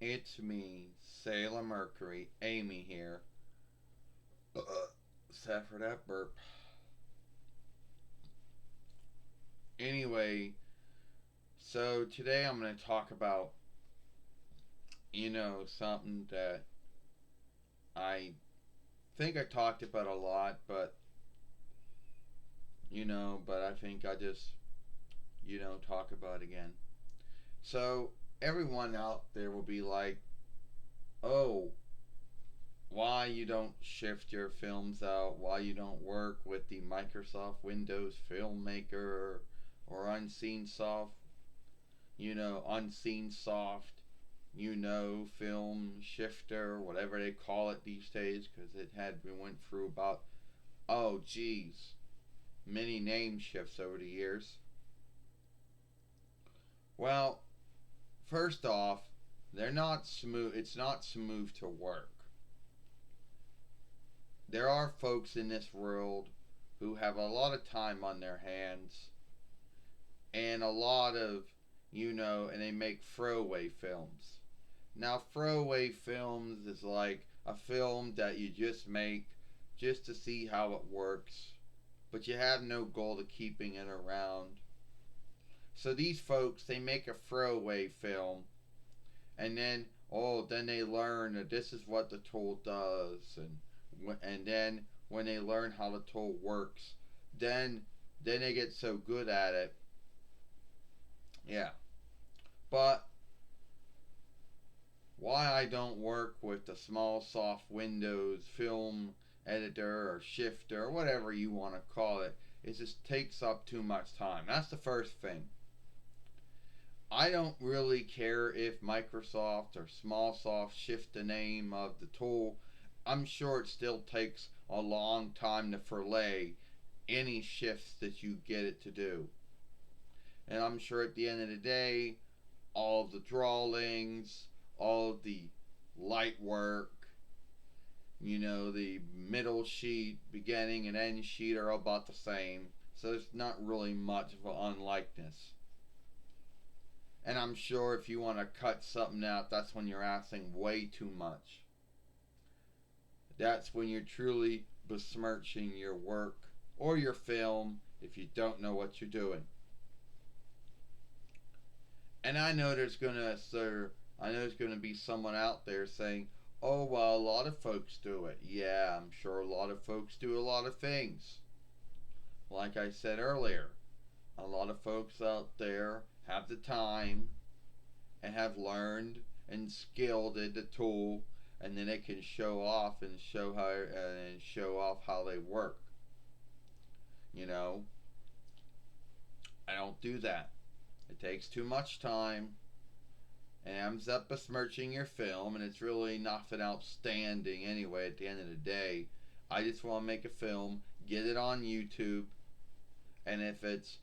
It's me, Sailor Mercury, Amy here. Except for that burp. Anyway, so today I'm going to talk about, something that I think I talked about a lot, but I think I just, talk about it again. So everyone out there will be like, oh, why you don't shift your films out, why you don't work with the Microsoft Windows Filmmaker or Unseen Soft, Unseen Soft, film shifter, whatever they call it these days, because we went through about, oh geez, many name shifts over the years. Well, first off, they're not smooth. It's not smooth to work. There are folks in this world who have a lot of time on their hands and a lot of, and they make throwaway films. Now, throwaway films is like a film that you just make just to see how it works, but you have no goal to keeping it around. So these folks, they make a throwaway film, and then they learn that this is what the tool does, and then when they learn how the tool works, then then they get so good at it. Yeah, but why I don't work with the small soft Windows film editor or shifter or whatever you want to call it is just takes up too much time. That's the first thing. I don't really care if Microsoft or Smallsoft shift the name of the tool. I'm sure it still takes a long time to fillet any shifts that you get it to do. And I'm sure at the end of the day, all of the drawings, all of the light work, the middle sheet, beginning and end sheet are about the same. So there's not really much of an unlikeness. And I'm sure if you want to cut something out, that's when you're asking way too much. That's when you're truly besmirching your work or your film if you don't know what you're doing. And I know there's gonna be someone out there saying, "Oh well, a lot of folks do it." Yeah, I'm sure a lot of folks do a lot of things. Like I said earlier, a lot of folks out there have the time and have learned and skilled at the tool, and then they can show off and show off how they work. You know, I don't do that. It takes too much time and ends up besmirching your film, and it's really nothing outstanding anyway. At the end of the day, I just want to make a film, get it on YouTube, and if it's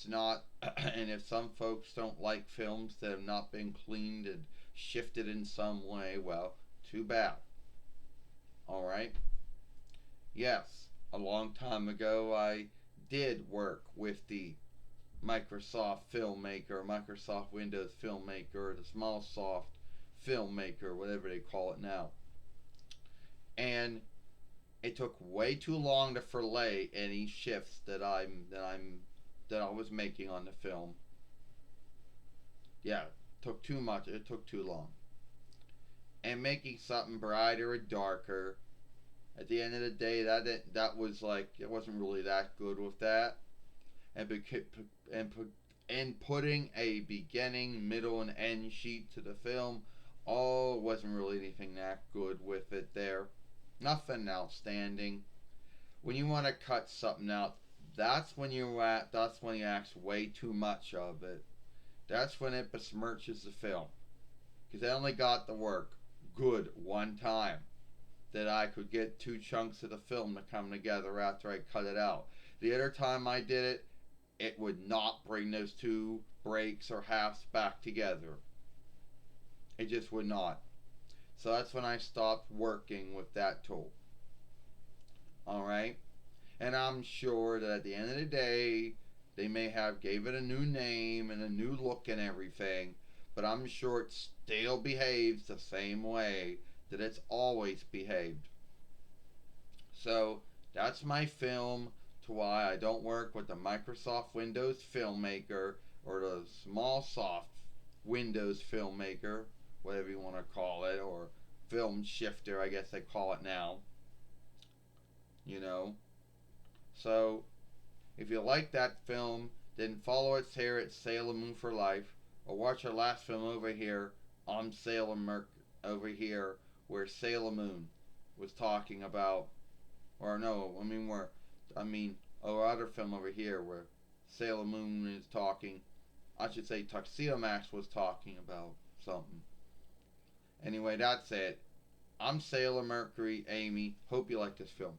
not, and if some folks don't like films that have not been cleaned and shifted in some way, well, too bad. All right. Yes, a long time ago I did work with the Microsoft Filmmaker, Microsoft Windows Filmmaker, the Smallsoft Filmmaker, whatever they call it now. And it took way too long to fillet any shifts that I was making on the film. Yeah, it took too much. It took too long. And making something brighter and darker. At the end of the day, that was like it wasn't really that good with that. And and and putting a beginning, middle, and end sheet to the film, oh, it wasn't really anything that good with it there. Nothing outstanding. When you want to cut something out, that's when you ask way too much of it. That's when it besmirches the film. Because I only got the work good one time that I could get two chunks of the film to come together after I cut it out. The other time I did it, it would not bring those two breaks or halves back together. It just would not. So that's when I stopped working with that tool. Alright? And I'm sure that at the end of the day, they may have gave it a new name and a new look and everything. but I'm sure it still behaves the same way that it's always behaved. So that's my film to why I don't work with the Microsoft Windows Filmmaker or the small soft Windows Filmmaker, whatever you want to call it, or Film Shifter, I guess they call it now. You know. So if you like that film, then follow us here at Sailor Moon for Life, or watch our last film over here on Sailor Mercury over here, where Sailor Moon was talking about, or no, I mean, our other film over here where Sailor Moon is talking. I should say Tuxedo Max was talking about something. Anyway, that's it. I'm Sailor Mercury, Amy. Hope you like this film.